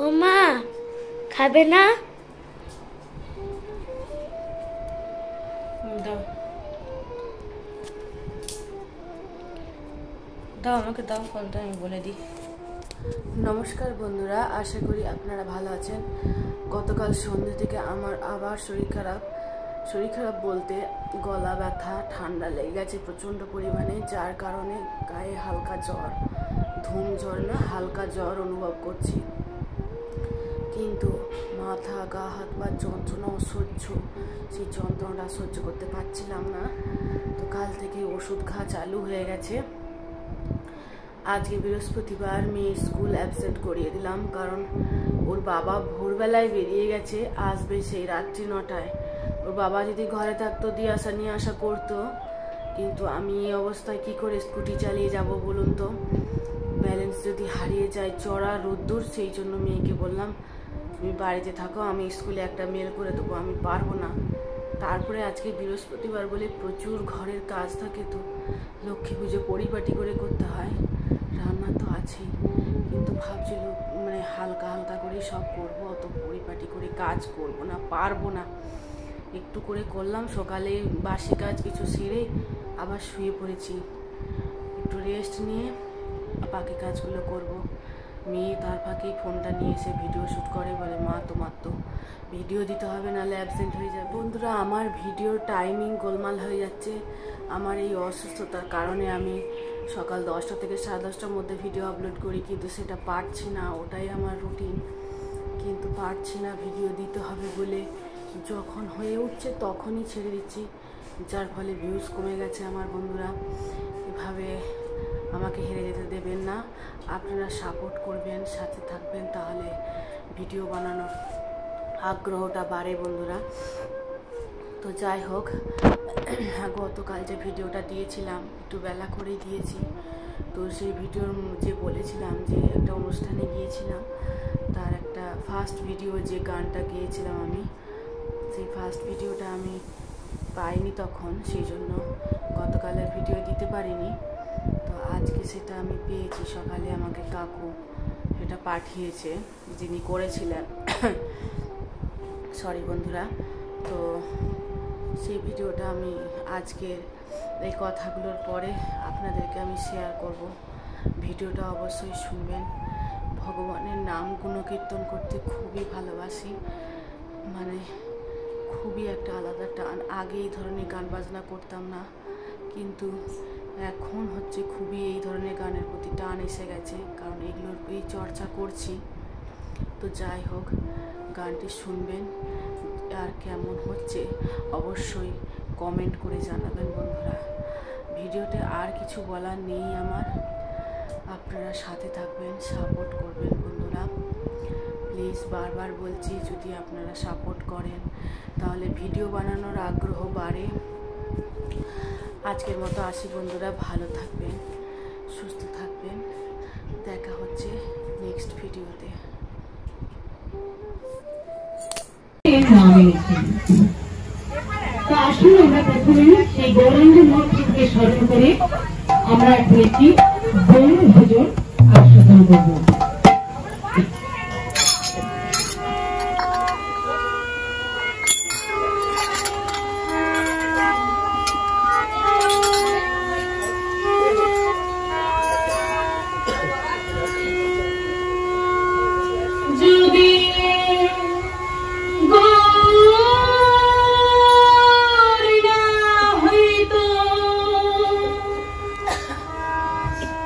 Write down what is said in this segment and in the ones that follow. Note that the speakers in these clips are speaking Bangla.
ও মা, খাবে না? দাও দাও, আমাকে দাও ফোনটা, আমি বলে দিই। নমস্কার বন্ধুরা, আশা করি আপনারা ভালো আছেন। গতকাল সন্ধ্যে থেকে আমার আবার শরীর খারাপ বলতে গলা ব্যথা, ঠান্ডা লেগে গেছে প্রচণ্ড পরিমাণে, যার কারণে গায়ে হালকা জ্বর, ধুম জ্বর না, হালকা জ্বর অনুভব করছি। কিন্তু মাথা, গা হাত পা যন্ত্রণা অসহ্য, সেই যন্ত্রণাটা সহ্য করতে পারছিলাম না। তো কাল থেকে ওষুধ খাওয়া চালু হয়ে গেছে। আজকে বৃহস্পতিবার, মেয়ের স্কুল অ্যাবসেন্ট করিয়ে দিলাম, কারণ ওর বাবা ভোরবেলায় বেরিয়ে গেছে, আসবে সেই রাত্রি 9টায়। ওর বাবা যদি ঘরে থাকতো দিয়ে আসা নিয়ে আসা করতো, কিন্তু আমি এই অবস্থায় কি করে স্কুটি চালিয়ে যাব বলুন তো? ব্যালেন্স যদি হারিয়ে যায়, চড়া রোদ্দুর, সেই জন্য মেয়েকে বললাম তুমি বাড়িতে থাকো, আমি স্কুলে একটা মেল করে দেবো, আমি পারবো না। তারপরে আজকে বৃহস্পতিবার বলে প্রচুর ঘরের কাজ থাকে, তো লক্ষ্মী পুজো পরিপাটি করে করতে হয়, রান্না তো আছেই, কিন্তু ভাবছিল হালকা হালকা করে সব করবো, অত পরিপাটি করে কাজ করবো না, পারবো না। একটু করে করলাম, সকালে বাসি কাজ কিছু সেরে আবার শুয়ে পড়েছি, একটু রেস্ট নিয়ে বাকি কাজগুলো করব। মেয়ে তার ফাঁকেই ফোনটা নিয়ে এসে ভিডিও শ্যুট করে, বলে মা তোমার তো ভিডিও দিতে হবে, নাহলে অ্যাবসেন্ট হয়ে যাবে। বন্ধুরা, আমার ভিডিওর টাইমিং গোলমাল হয়ে যাচ্ছে। আমার এই অসুস্থতার কারণে আমি সকাল 10টা থেকে 10:30টার মধ্যে ভিডিও আপলোড করি, কিন্তু সেটা পারছি না, ওটাই আমার রুটিন, কিন্তু পারছি না। ভিডিও দিতে হবে বলে যখন হয়ে উঠছে তখনই ছেড়ে দিচ্ছি, যার ফলে ভিউজ কমে গেছে। আমার বন্ধুরা, এভাবে আমাকে হেরে যেতে দেবেন না, আপনারা সাপোর্ট করবেন, সাথে থাকবেন, তাহলে ভিডিও বানানোর আগ্রহটা বাড়ে বন্ধুরা। তো যাই হোক, গতকাল যে ভিডিওটা দিয়েছিলাম একটু বেলা করেই দিয়েছি, তো সেই ভিডিওর যে বলেছিলাম যে একটা অনুষ্ঠানে গিয়েছিলাম, তার একটা ফার্স্ট ভিডিও যে গানটা গিয়েছিলাম আমি, সেই ফার্স্ট ভিডিওটা আমি পাইনি তখন, সেই জন্য গতকালের ভিডিও দিতে পারিনি। তো আজকে সেটা আমি পেয়েছি, সকালে আমাকে কাকু সেটা পাঠিয়েছে, যিনি করেছিলেন, সরি বন্ধুরা। তো সেই ভিডিওটা আমি আজকের এই কথাগুলোর পরে আপনাদেরকে আমি শেয়ার করব। ভিডিওটা অবশ্যই শুনবেন। ভগবানের নাম গুণকীর্তন করতে খুবই ভালোবাসি, খুবই একটা আলাদা টান। আগে এই ধরনের গান বাজনা করতাম না, কিন্তু এখন হচ্ছে খুবই এই ধরনের গানের প্রতি টান এসে গেছে, কারণ এগুলোর এই চর্চা করছি। তো যাই হোক, গানটি শুনবেন, আর কেমন হচ্ছে অবশ্যই কমেন্ট করে জানাবেন বন্ধুরা। ভিডিওতে আর কিছু বলার নেই আমার, আপনারা সাথে থাকবেন, সাপোর্ট করবেন বন্ধুরা। প্লিজ বারবার বলছি, যদি আপনারা সাপোর্ট করেন তাহলে ভিডিও বানানোর আগ্রহ বাড়ে। আজকের মতো আসি বন্ধুরা, ভালো থাকবেন, সুস্থ থাকবেন, দেখা হচ্ছে নেক্সট ভিডিওতে। আসুন আমরা প্রথমে সেই গৌরাঙ্গ মহাপ্রভুকে স্মরণ করে আমরা একটি গৌর ভোজন আস্বাদন করব।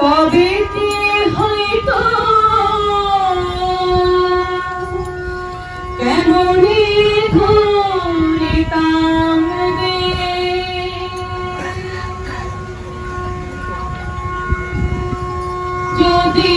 তবে কি হয়তো কেমনি ধরিতাম রে, যদি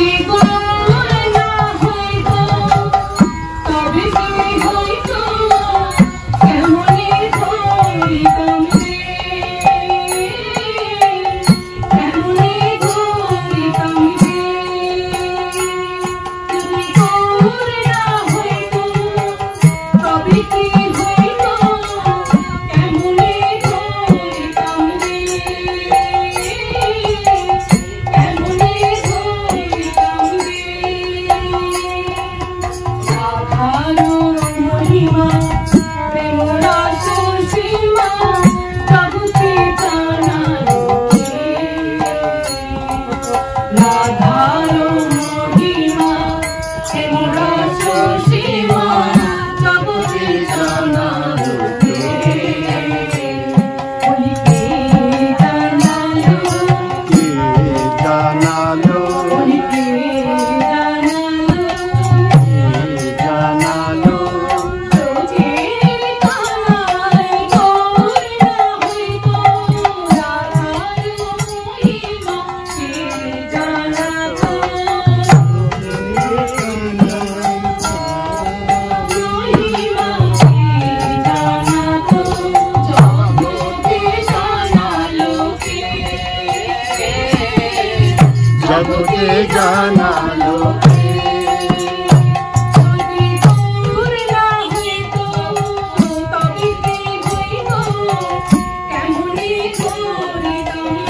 রাধার মহিমা এমন রস সীমা জগতে জানালো কে বলি কে জানালো বলি কে জানালো চোখের তারায় গৌর না হইতো রাধার মহিমা কে জানাতো মহিমা কে জানাতো জগতে জানালো কে জগতে জানালো যদি গৌর না হইতো তবে কি হইতো কেমনি করিতাম কেমনি করিতাম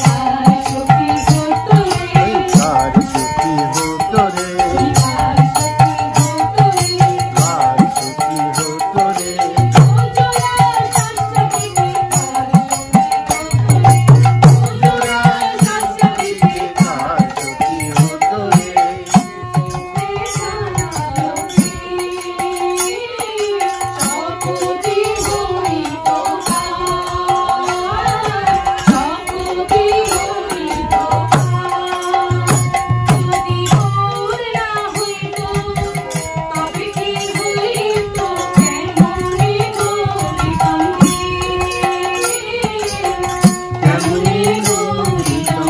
কার সুখী হতো রে কার সুখী হতো রে কার সুখী হতো রে কেমনি গৌরিতম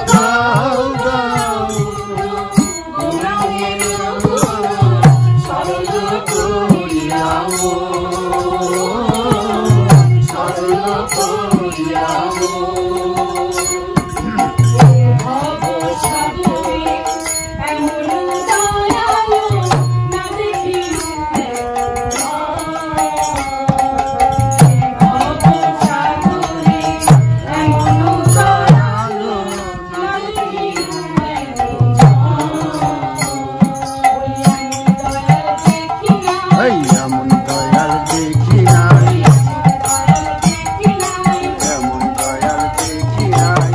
গাও গাও সরল করিয়াও সরল করিয়াও এই এমন দয়াল দেখি নাই এমন দয়াল দেখি নাই